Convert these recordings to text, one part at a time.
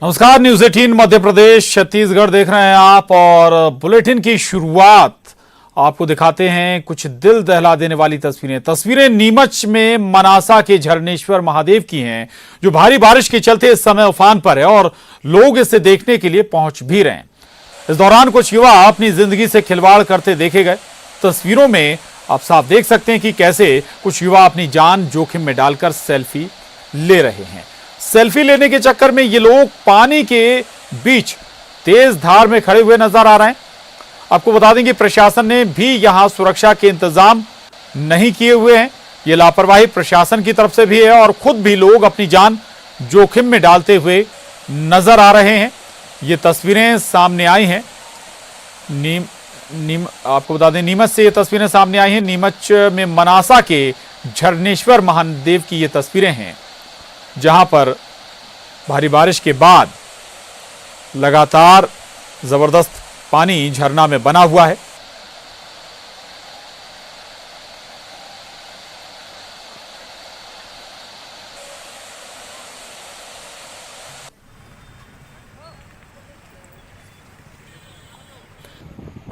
नमस्कार, न्यूज 18 मध्य प्रदेश छत्तीसगढ़ देख रहे हैं आप और बुलेटिन की शुरुआत आपको दिखाते हैं कुछ दिल दहला देने वाली तस्वीरें नीमच में मनासा के झरनेश्वर महादेव की हैं, जो भारी बारिश के चलते इस समय उफान पर है और लोग इसे देखने के लिए पहुंच भी रहे हैं। इस दौरान कुछ युवा अपनी जिंदगी से खिलवाड़ करते देखे गए। तस्वीरों में आप साफ देख सकते हैं कि कैसे कुछ युवा अपनी जान जोखिम में डालकर सेल्फी ले रहे हैं। सेल्फी लेने के चक्कर में ये लोग पानी के बीच तेज धार में खड़े हुए नजर आ रहे हैं। आपको बता दें कि प्रशासन ने भी यहां सुरक्षा के इंतजाम नहीं किए हुए हैं। ये लापरवाही प्रशासन की तरफ से भी है और खुद भी लोग अपनी जान जोखिम में डालते हुए नजर आ रहे हैं। ये तस्वीरें सामने आई हैं आपको बता दें नीमच से ये तस्वीरें सामने आई हैं। नीमच में मनासा के झरनेश्वर महादेव की ये तस्वीरें हैं, जहां पर भारी बारिश के बाद लगातार जबरदस्त पानी झरना में बना हुआ है।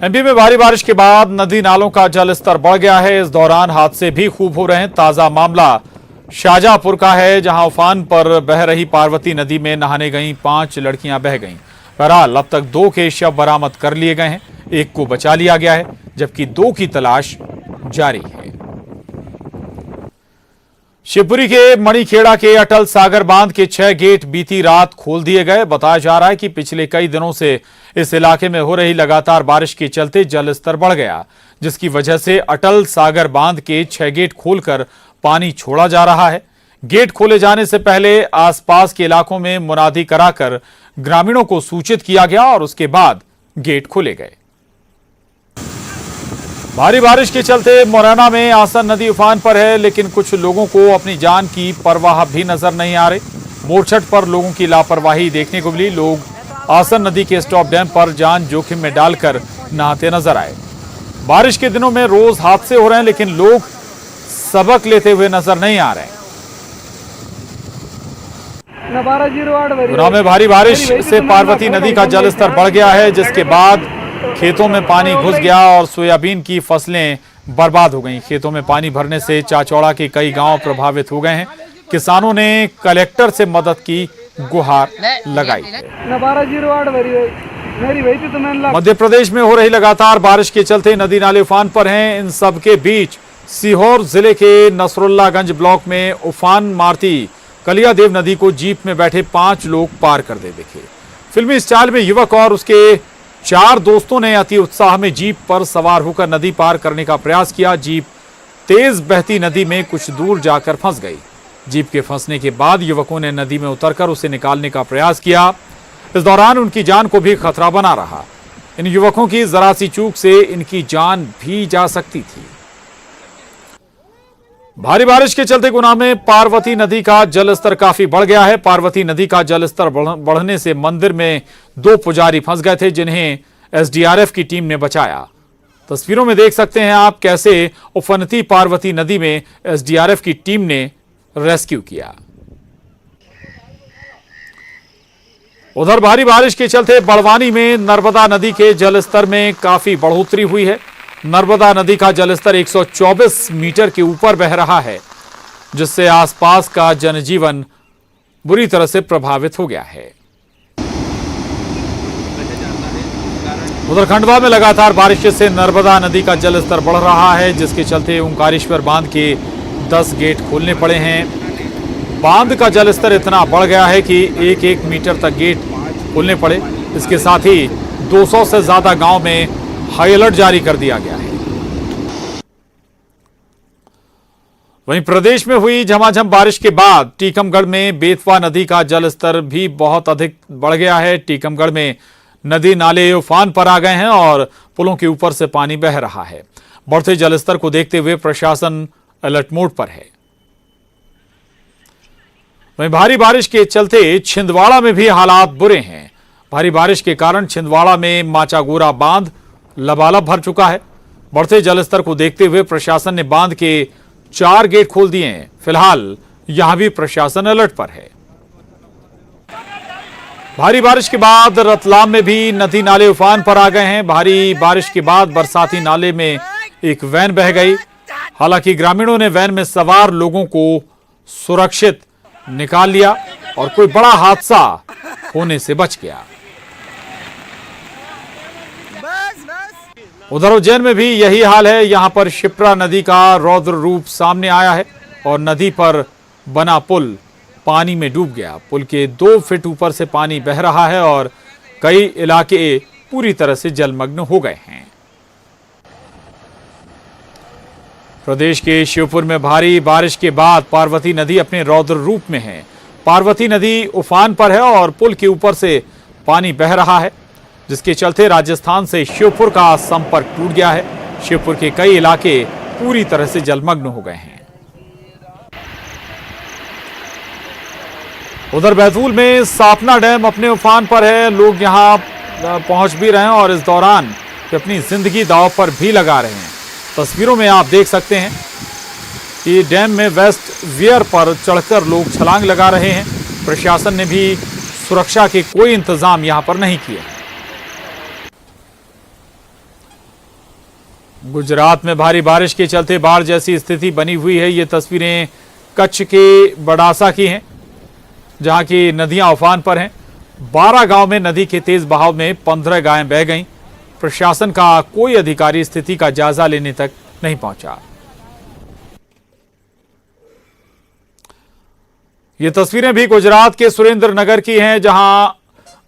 एमपी में भारी बारिश के बाद नदी नालों का जलस्तर बढ़ गया है। इस दौरान हादसे भी खूब हो रहे हैं। ताजा मामला शाहजहांपुर का है, जहां उफान पर बह रही पार्वती नदी में नहाने गईं 5 लड़कियां बह गईं। बहरहाल अब तक 2 के शव बरामद कर लिए गए हैं, 1 को बचा लिया गया है, जबकि 2 की तलाश जारी है। शिवपुरी के मणिखेड़ा के अटल सागर बांध के 6 गेट बीती रात खोल दिए गए। बताया जा रहा है कि पिछले कई दिनों से इस इलाके में हो रही लगातार बारिश के चलते जलस्तर बढ़ गया, जिसकी वजह से अटल सागर बांध के 6 गेट खोलकर पानी छोड़ा जा रहा है। गेट खोले जाने से पहले आसपास के इलाकों में मुनादी कराकर ग्रामीणों को सूचित किया गया और उसके बाद गेट खोले गए। भारी बारिश के चलते मुरैना में आसन नदी उफान पर है, लेकिन कुछ लोगों को अपनी जान की परवाह भी नजर नहीं आ रही। मोरछठ पर लोगों की लापरवाही देखने को मिली। लोग आसन नदी के स्टॉप डैम पर जान जोखिम में डालकर नहाते नजर आए। बारिश के दिनों में रोज हादसे हो रहे हैं, लेकिन लोग सबक लेते हुए नजर नहीं आ रहे हैं। गुना में भारी बारिश से पार्वती नदी का जलस्तर बढ़ गया है, जिसके बाद खेतों में पानी घुस गया और सोयाबीन की फसलें बर्बाद हो गईं। खेतों में पानी भरने से चाचौड़ा के कई गांव प्रभावित हो गए हैं। किसानों ने कलेक्टर से मदद की गुहार लगाई है। मध्य प्रदेश में हो रही लगातार बारिश के चलते नदी नाले उफान पर हैं। इन सब के बीच सीहोर जिले के नसरुल्लागंज ब्लॉक में उफान मारती कलियादेव नदी को जीप में बैठे 5 लोग पार करते दिखे। फिल्मी स्टाइल में युवक और उसके 4 दोस्तों ने अति उत्साह में जीप पर सवार होकर नदी पार करने का प्रयास किया। जीप तेज बहती नदी में कुछ दूर जाकर फंस गई। जीप के फंसने के बाद युवकों ने नदी में उतरकर उसे निकालने का प्रयास किया। इस दौरान उनकी जान को भी खतरा बना रहा। इन युवकों की जरा सी चूक से इनकी जान भी जा सकती थी। भारी बारिश के चलते गुना में पार्वती नदी का जलस्तर काफी बढ़ गया है। पार्वती नदी का जलस्तर बढ़ने से मंदिर में 2 पुजारी फंस गए थे, जिन्हें एसडीआरएफ की टीम ने बचाया। तस्वीरों में देख सकते हैं आप कैसे उफनती पार्वती नदी में एसडीआरएफ की टीम ने रेस्क्यू किया। उधर भारी बारिश के चलते बड़वानी में नर्मदा नदी के जलस्तर में काफी बढ़ोतरी हुई है। नर्मदा नदी का जलस्तर 124 मीटर के ऊपर बह रहा है, जिससे आसपास का जनजीवन बुरी तरह से प्रभावित हो गया है। उधर खंडवा में लगातार बारिश से नर्मदा नदी का जलस्तर बढ़ रहा है, जिसके चलते ओंकारेश्वर बांध के 10 गेट खोलने पड़े हैं। बांध का जलस्तर इतना बढ़ गया है कि 1-1 मीटर तक गेट खोलने पड़े। इसके साथ ही 200 से ज्यादा गांव में हाई अलर्ट जारी कर दिया गया है। वहीं प्रदेश में हुई झमाझम बारिश के बाद टीकमगढ़ में बेतवा नदी का जलस्तर भी बहुत अधिक बढ़ गया है। टीकमगढ़ में नदी नाले उफान पर आ गए हैं और पुलों के ऊपर से पानी बह रहा है। बढ़ते जलस्तर को देखते हुए प्रशासन अलर्ट मोड पर है। वहीं भारी बारिश के चलते छिंदवाड़ा में भी हालात बुरे हैं। भारी बारिश के कारण छिंदवाड़ा में माचागोरा बांध लबालब भर चुका है। बढ़ते जलस्तर को देखते हुए प्रशासन ने बांध के 4 गेट खोल दिए हैं। फिलहाल यहां भी प्रशासन अलर्ट पर है। भारी बारिश के बाद रतलाम में भी नदी नाले उफान पर आ गए हैं। भारी बारिश के बाद बरसाती नाले में एक वैन बह गई। हालांकि ग्रामीणों ने वैन में सवार लोगों को सुरक्षित निकाल लिया और कोई बड़ा हादसा होने से बच गया। उधर उज्जैन में भी यही हाल है। यहां पर शिप्रा नदी का रौद्र रूप सामने आया है और नदी पर बना पुल पानी में डूब गया। पुल के 2 फीट ऊपर से पानी बह रहा है और कई इलाके पूरी तरह से जलमग्न हो गए हैं। प्रदेश के श्योपुर में भारी बारिश के बाद पार्वती नदी अपने रौद्र रूप में है। पार्वती नदी उफान पर है और पुल के ऊपर से पानी बह रहा है, जिसके चलते राजस्थान से श्योपुर का संपर्क टूट गया है। श्योपुर के कई इलाके पूरी तरह से जलमग्न हो गए हैं। उधर बैतूल में सापना डैम अपने उफान पर है। लोग यहां पहुंच भी रहे हैं और इस दौरान अपनी जिंदगी दांव पर भी लगा रहे हैं। तस्वीरों में आप देख सकते हैं कि डैम में वेस्ट वियर पर चढ़कर लोग छलांग लगा रहे हैं। प्रशासन ने भी सुरक्षा के कोई इंतजाम यहां पर नहीं किए। गुजरात में भारी बारिश के चलते बाढ़ जैसी स्थिति बनी हुई है। ये तस्वीरें कच्छ के बड़ासा की हैं, जहां की नदियां उफान पर हैं। 12 गांव में नदी के तेज बहाव में 15 गायें बह गईं। प्रशासन का कोई अधिकारी स्थिति का जायजा लेने तक नहीं पहुंचा। ये तस्वीरें भी गुजरात के सुरेंद्र नगर की हैं, जहां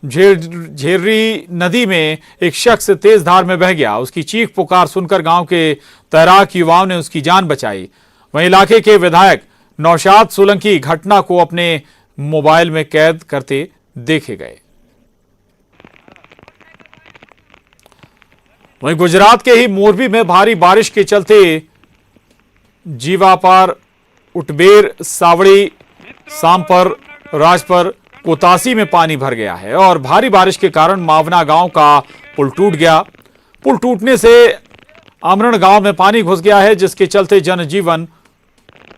झेररी नदी में एक शख्स तेज धार में बह गया। उसकी चीख पुकार सुनकर गांव के तैराक युवाओं ने उसकी जान बचाई। वहीं इलाके के विधायक नौशाद सोलंकी घटना को अपने मोबाइल में कैद करते देखे गए। वहीं गुजरात के ही मोरबी में भारी बारिश के चलते जीवापार, उटबेर, सावड़ी, सामपर, राजपर, कोतासी में पानी भर गया है और भारी बारिश के कारण मावना गांव का पुल टूट गया। पुल टूटने से आमरण गांव में पानी घुस गया है, जिसके चलते जनजीवन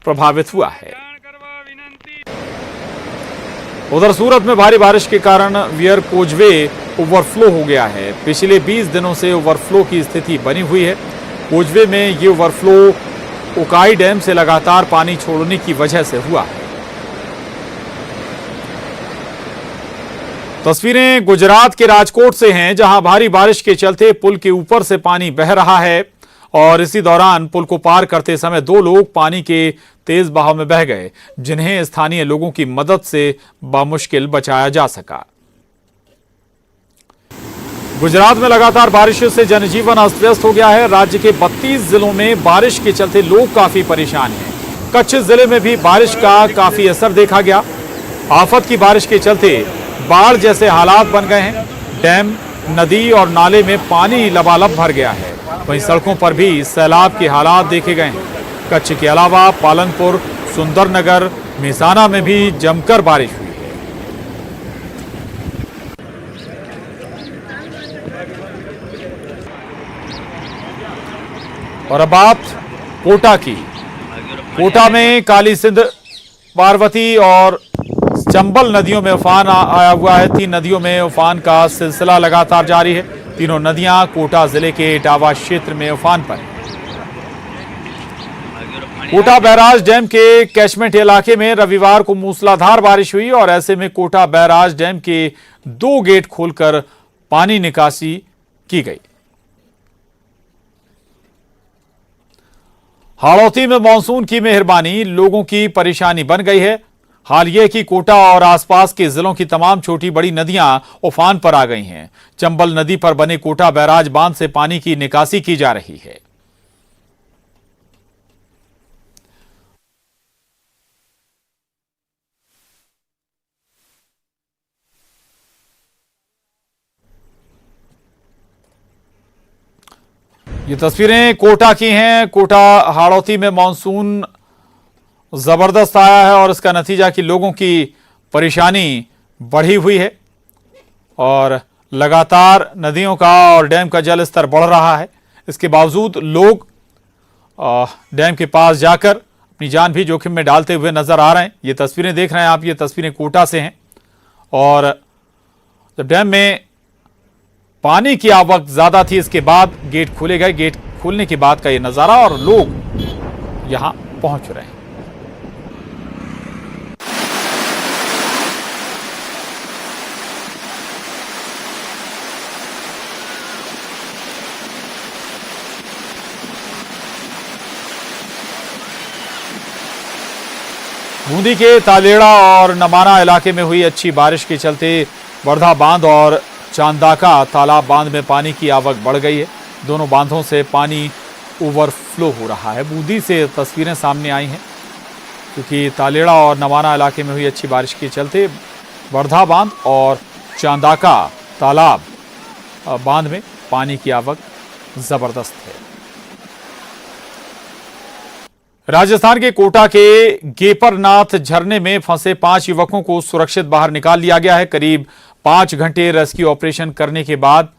प्रभावित हुआ है। उधर सूरत में भारी बारिश के कारण वियर कोजवे ओवरफ्लो हो गया है। पिछले 20 दिनों से ओवरफ्लो की स्थिति बनी हुई है। कोजवे में ये ओवरफ्लो उकाई डैम से लगातार पानी छोड़ने की वजह से हुआ है। तस्वीरें गुजरात के राजकोट से हैं, जहां भारी बारिश के चलते पुल के ऊपर से पानी बह रहा है और इसी दौरान पुल को पार करते समय 2 लोग पानी के तेज बहाव में बह गए, जिन्हें स्थानीय लोगों की मदद से बामुश्किल बचाया जा सका। गुजरात में लगातार बारिशों से जनजीवन अस्त व्यस्त हो गया है। राज्य के 32 जिलों में बारिश के चलते लोग काफी परेशान हैं। कच्छ जिले में भी बारिश का काफी असर देखा गया। आफत की बारिश के चलते बाढ़ जैसे हालात बन गए हैं। डैम, नदी और नाले में पानी लबालब भर गया है। वहीं सड़कों पर भी सैलाब के हालात देखे गए हैं। कच्छ के अलावा पालनपुर, सुंदरनगर, मेहसाना में भी जमकर बारिश हुई है। और अब बात कोटा की। कोटा में काली सिंध, पार्वती और चंबल नदियों में उफान आया हुआ है। 3 नदियों में उफान का सिलसिला लगातार जारी है। तीनों नदियां कोटा जिले के इटावा क्षेत्र में उफान पर हैं। कोटा बैराज डैम के कैचमेंट इलाके में रविवार को मूसलाधार बारिश हुई और ऐसे में कोटा बैराज डैम के 2 गेट खोलकर पानी निकासी की गई। हाड़ौती में मानसून की मेहरबानी लोगों की परेशानी बन गई है। हाल यह कि कोटा और आसपास के जिलों की तमाम छोटी बड़ी नदियां उफान पर आ गई हैं। चंबल नदी पर बने कोटा बैराज बांध से पानी की निकासी की जा रही है। ये तस्वीरें कोटा की हैं। कोटा हाड़ौती में मानसून जबरदस्त आया है और इसका नतीजा कि लोगों की परेशानी बढ़ी हुई है और लगातार नदियों का और डैम का जल स्तर बढ़ रहा है। इसके बावजूद लोग डैम के पास जाकर अपनी जान भी जोखिम में डालते हुए नजर आ रहे हैं। ये तस्वीरें देख रहे हैं आप, ये तस्वीरें कोटा से हैं और जब डैम में पानी की आवक ज्यादा थी, इसके बाद गेट खोले गए। गेट खोलने के बाद का ये नजारा और लोग यहां पहुंच रहे हैं। बूंदी के तालेड़ा और नमाना इलाके में हुई अच्छी बारिश के चलते वर्धा बांध और चांदाका तालाब बांध में पानी की आवक बढ़ गई है। दोनों बांधों से पानी ओवरफ्लो हो रहा है। बूंदी से तस्वीरें सामने आई हैं क्योंकि तालेड़ा और नमाना इलाके में हुई अच्छी बारिश के चलते वर्धा बांध और चांदाका तालाब बांध में पानी की आवक जबरदस्त है। राजस्थान के कोटा के गेपरनाथ झरने में फंसे 5 युवकों को सुरक्षित बाहर निकाल लिया गया है। करीब 5 घंटे रेस्क्यू ऑपरेशन करने के बाद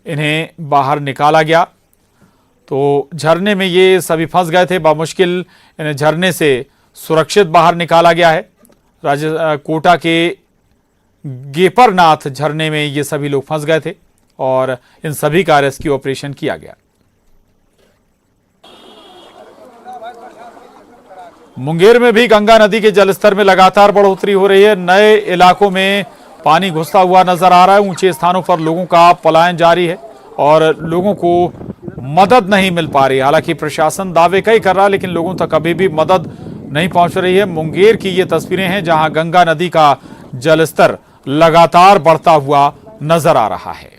इन्हें बाहर निकाला गया। तो झरने में ये सभी फंस गए थे। बामुश्किल इन्हें झरने से सुरक्षित बाहर निकाला गया है। कोटा के गेपरनाथ झरने में ये सभी लोग फंस गए थे और इन सभी का रेस्क्यू ऑपरेशन किया गया। मुंगेर में भी गंगा नदी के जलस्तर में लगातार बढ़ोतरी हो रही है। नए इलाकों में पानी घुसता हुआ नजर आ रहा है। ऊंचे स्थानों पर लोगों का पलायन जारी है और लोगों को मदद नहीं मिल पा रही। हालांकि प्रशासन दावे कई कर रहा है, लेकिन लोगों तक अभी भी मदद नहीं पहुंच रही है। मुंगेर की ये तस्वीरें हैं जहां गंगा नदी का जलस्तर लगातार बढ़ता हुआ नजर आ रहा है।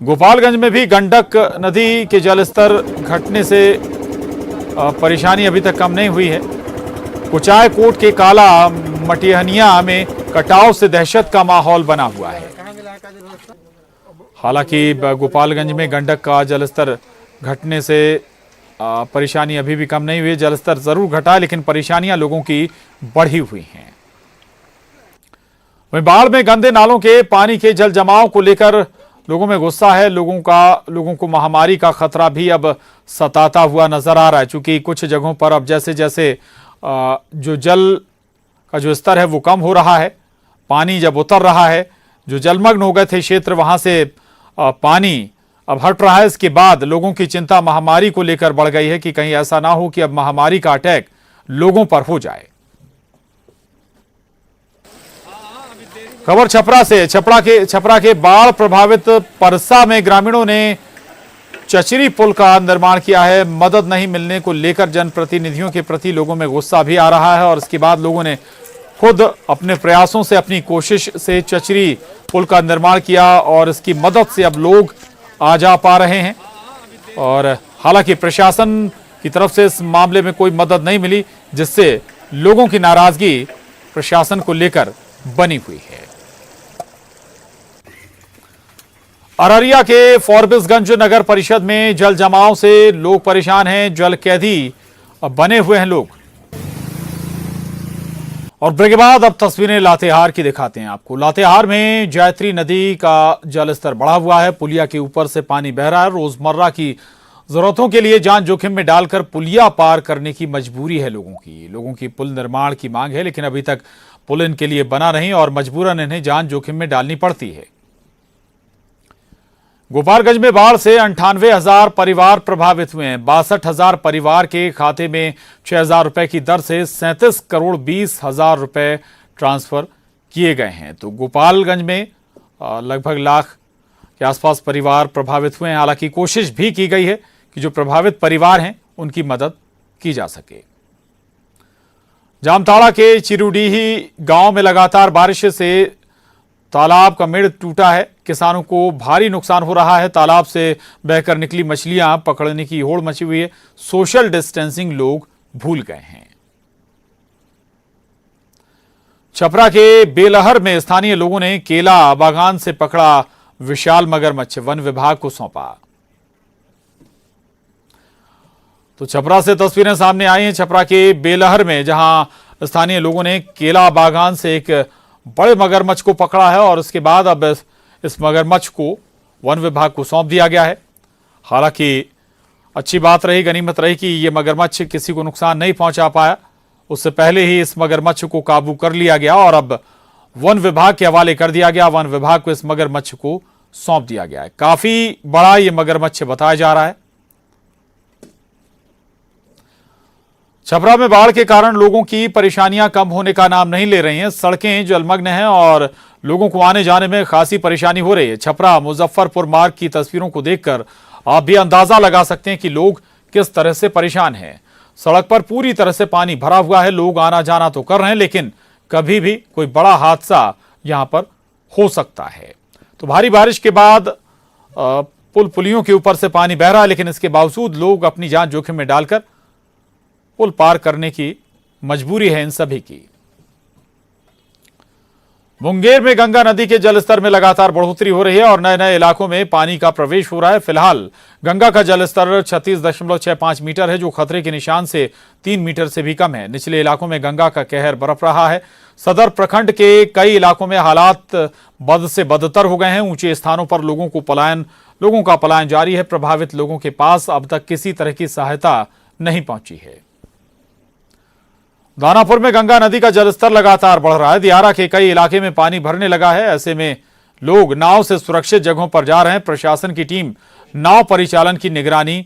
गोपालगंज में भी गंडक नदी के जलस्तर घटने से परेशानी अभी तक कम नहीं हुई है। कुचाय कोट के काला मटिहनिया में कटाव से दहशत का माहौल बना हुआ है। हालांकि गोपालगंज में गंडक का जलस्तर घटने से परेशानी अभी भी कम नहीं हुई है। जलस्तर जरूर घटा है, लेकिन परेशानियां लोगों की बढ़ी हुई हैं। वहीं बाढ़ में गंदे नालों के पानी के जल जमाव को लेकर लोगों में गुस्सा है। लोगों को महामारी का खतरा भी अब सताता हुआ नजर आ रहा है। चूंकि कुछ जगहों पर अब जैसे जैसे जो जल का जो स्तर है वो कम हो रहा है, पानी जब उतर रहा है, जो जलमग्न हो गए थे क्षेत्र वहां से पानी अब हट रहा है। इसके बाद लोगों की चिंता महामारी को लेकर बढ़ गई है कि कहीं ऐसा ना हो कि अब महामारी का अटैक लोगों पर हो जाए। खबर छपरा से। छपरा के बाढ़ प्रभावित परसा में ग्रामीणों ने चचरी पुल का निर्माण किया है। मदद नहीं मिलने को लेकर जनप्रतिनिधियों के प्रति लोगों में गुस्सा भी आ रहा है और इसके बाद लोगों ने खुद अपने प्रयासों से, अपनी कोशिश से चचरी पुल का निर्माण किया और इसकी मदद से अब लोग आ जा पा रहे हैं। और हालांकि प्रशासन की तरफ से इस मामले में कोई मदद नहीं मिली, जिससे लोगों की नाराजगी प्रशासन को लेकर बनी हुई है। अररिया के फॉरबिसगंज नगर परिषद में जल जमाव से लोग परेशान हैं। जल कैदी बने हुए हैं लोग। और ब्रेक के बाद अब तस्वीरें लातेहार की दिखाते हैं आपको। लातेहार में जयत्री नदी का जलस्तर बढ़ा हुआ है। पुलिया के ऊपर से पानी बह रहा है। रोजमर्रा की जरूरतों के लिए जान जोखिम में डालकर पुलिया पार करने की मजबूरी है लोगों की पुल निर्माण की मांग है, लेकिन अभी तक पुल इनके लिए बना नहीं और मजबूरन इन्हें जान जोखिम में डालनी पड़ती है। गोपालगंज में बाढ़ से 98,000 परिवार प्रभावित हुए हैं। 62,000 परिवार के खाते में 6,000 रुपए की दर से 37 करोड़ 20,000 रुपए ट्रांसफर किए गए हैं। तो गोपालगंज में लगभग लाख के आसपास परिवार प्रभावित हुए हैं। हालांकि कोशिश भी की गई है कि जो प्रभावित परिवार हैं उनकी मदद की जा सके। जामताड़ा के चिरुडीही गांव में लगातार बारिश से तालाब का मेढ़ टूटा है। किसानों को भारी नुकसान हो रहा है। तालाब से बहकर निकली मछलियां पकड़ने की होड़ मची हुई है। सोशल डिस्टेंसिंग लोग भूल गए हैं। छपरा के बेलहर में स्थानीय लोगों ने केला बागान से पकड़ा विशाल मगरमच्छ वन विभाग को सौंपा। तो छपरा से तस्वीरें सामने आई हैं। छपरा के बेलहर में जहां स्थानीय लोगों ने केला बागान से एक बड़े मगरमच्छ को पकड़ा है और उसके बाद अब इस मगरमच्छ को वन विभाग को सौंप दिया गया है। हालांकि अच्छी बात रही, गनीमत रही कि ये मगरमच्छ किसी को नुकसान नहीं पहुंचा पाया। उससे पहले ही इस मगरमच्छ को काबू कर लिया गया और अब वन विभाग के हवाले कर दिया गया। वन विभाग को इस मगरमच्छ को सौंप दिया गया है। काफी बड़ा यह मगरमच्छ बताया जा रहा है। छपरा में बाढ़ के कारण लोगों की परेशानियां कम होने का नाम नहीं ले रही हैं। सड़कें जलमग्न हैं और लोगों को आने जाने में खासी परेशानी हो रही है। छपरा मुजफ्फरपुर मार्ग की तस्वीरों को देखकर आप भी अंदाजा लगा सकते हैं कि लोग किस तरह से परेशान हैं। सड़क पर पूरी तरह से पानी भरा हुआ है। लोग आना जाना तो कर रहे हैं, लेकिन कभी भी कोई बड़ा हादसा यहां पर हो सकता है। तो भारी बारिश के बाद पुलियों के ऊपर से पानी बह रहा है, लेकिन इसके बावजूद लोग अपनी जान जोखिम में डालकर पुल पार करने की मजबूरी है इन सभी की। मुंगेर में गंगा नदी के जलस्तर में लगातार बढ़ोतरी हो रही है और नए नए इलाकों में पानी का प्रवेश हो रहा है। फिलहाल गंगा का जलस्तर 36.65 मीटर है, जो खतरे के निशान से 3 मीटर से भी कम है। निचले इलाकों में गंगा का कहर बरप रहा है। सदर प्रखंड के कई इलाकों में हालात बद से बदतर हो गए हैं। ऊंचे स्थानों पर लोगों का पलायन जारी है। प्रभावित लोगों के पास अब तक किसी तरह की सहायता नहीं पहुंची है। दानापुर में गंगा नदी का जलस्तर लगातार बढ़ रहा है। दियारा के कई इलाके में पानी भरने लगा है। ऐसे में लोग नाव से सुरक्षित जगहों पर जा रहे हैं। प्रशासन की टीम नाव परिचालन की निगरानी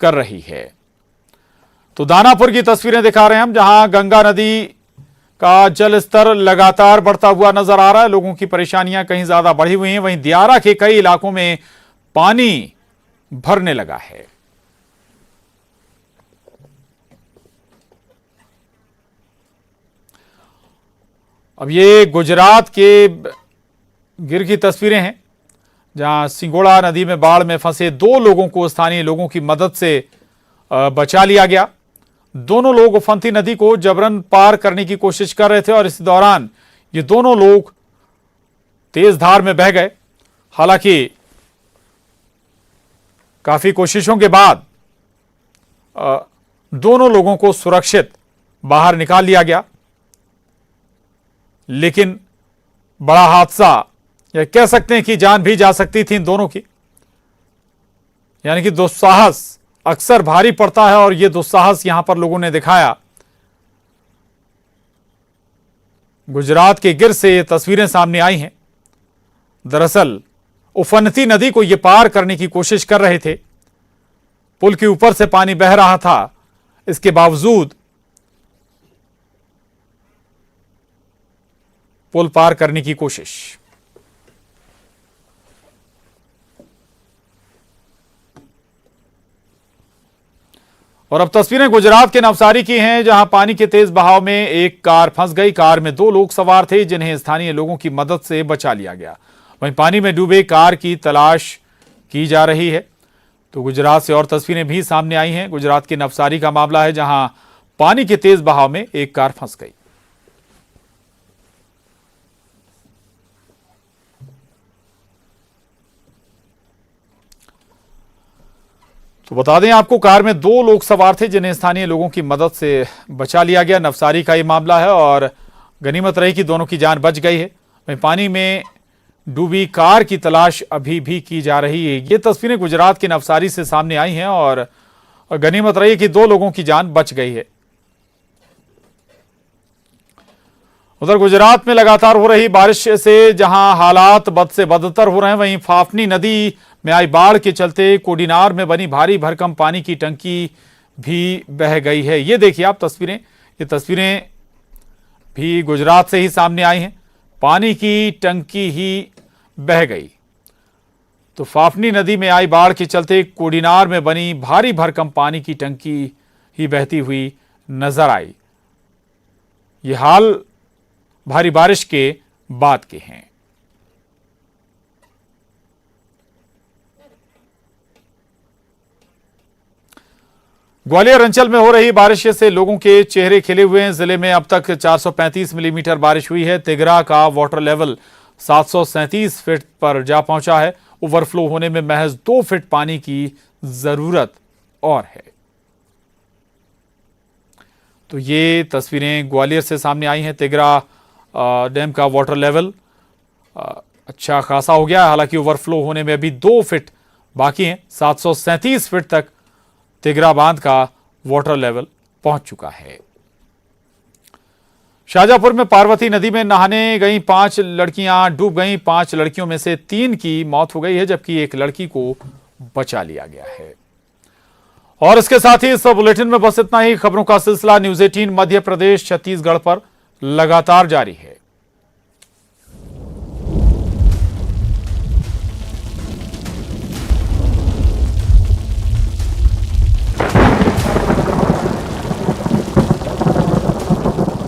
कर रही है। तो दानापुर की तस्वीरें दिखा रहे हैं हम, जहां गंगा नदी का जलस्तर लगातार बढ़ता हुआ नजर आ रहा है। लोगों की परेशानियां कहीं ज्यादा बढ़ी हुई हैं। वहीं दियारा के कई इलाकों में पानी भरने लगा है। अब ये गुजरात के गिर की तस्वीरें हैं, जहां सिंगोड़ा नदी में बाढ़ में फंसे 2 लोगों को स्थानीय लोगों की मदद से बचा लिया गया। दोनों लोग उफनती नदी को जबरन पार करने की कोशिश कर रहे थे और इस दौरान ये दोनों लोग तेज धार में बह गए। हालांकि काफी कोशिशों के बाद दोनों लोगों को सुरक्षित बाहर निकाल लिया गया, लेकिन बड़ा हादसा, या कह सकते हैं कि जान भी जा सकती थी इन दोनों की। यानी कि दुस्साहस अक्सर भारी पड़ता है और यह दुस्साहस यहां पर लोगों ने दिखाया। गुजरात के गिर से ये तस्वीरें सामने आई हैं। दरअसल उफनती नदी को ये पार करने की कोशिश कर रहे थे। पुल के ऊपर से पानी बह रहा था, इसके बावजूद पुल पार करने की कोशिश। और अब तस्वीरें गुजरात के नवसारी की हैं, जहां पानी के तेज बहाव में एक कार फंस गई। कार में 2 लोग सवार थे, जिन्हें स्थानीय लोगों की मदद से बचा लिया गया। वहीं पानी में डूबे कार की तलाश की जा रही है। तो गुजरात से और तस्वीरें भी सामने आई हैं। गुजरात के नवसारी का मामला है, जहां पानी के तेज बहाव में एक कार फंस गई। तो बता दें आपको, कार में 2 लोग सवार थे, जिन्हें स्थानीय लोगों की मदद से बचा लिया गया। नवसारी का ये मामला है और गनीमत रही कि दोनों की जान बच गई है। वहीं पानी में डूबी कार की तलाश अभी भी की जा रही है। ये तस्वीरें गुजरात के नवसारी से सामने आई हैं और गनीमत रही कि 2 लोगों की जान बच गई है। उधर गुजरात में लगातार हो रही बारिश से जहां हालात बद से बदतर हो रहे हैं, वहीं फाफनी नदी में आई बाढ़ के चलते कोडिनार में बनी भारी भरकम पानी की टंकी भी बह गई है। ये देखिए आप तस्वीरें, ये तस्वीरें भी गुजरात से ही सामने आई हैं। पानी की टंकी ही बह गई। तो फाफनी नदी में आई बाढ़ के चलते कोडिनार में बनी भारी भरकम पानी की टंकी ही बहती हुई नजर आई। ये हाल भारी बारिश के बाद के हैं। ग्वालियर अंचल में हो रही बारिश से लोगों के चेहरे खिले हुए हैं। जिले में अब तक 435 मिलीमीटर बारिश हुई है। तिगरा का वाटर लेवल 737 फीट पर जा पहुंचा है। ओवरफ्लो होने में महज 2 फीट पानी की जरूरत और है। तो ये तस्वीरें ग्वालियर से सामने आई हैं। तिगरा डैम का वाटर लेवल अच्छा खासा हो गया है, हालांकि ओवरफ्लो होने में अभी 2 फीट बाकी हैं। 737 फीट तक तिगरा बांध का वाटर लेवल पहुंच चुका है। शाजापुर में पार्वती नदी में नहाने गई 5 लड़कियां डूब गईं। 5 लड़कियों में से 3 की मौत हो गई है, जबकि एक लड़की को बचा लिया गया है। और इसके साथ ही इस बुलेटिन में बस इतना ही। खबरों का सिलसिला न्यूज़ 18 मध्य प्रदेश छत्तीसगढ़ पर लगातार जारी है।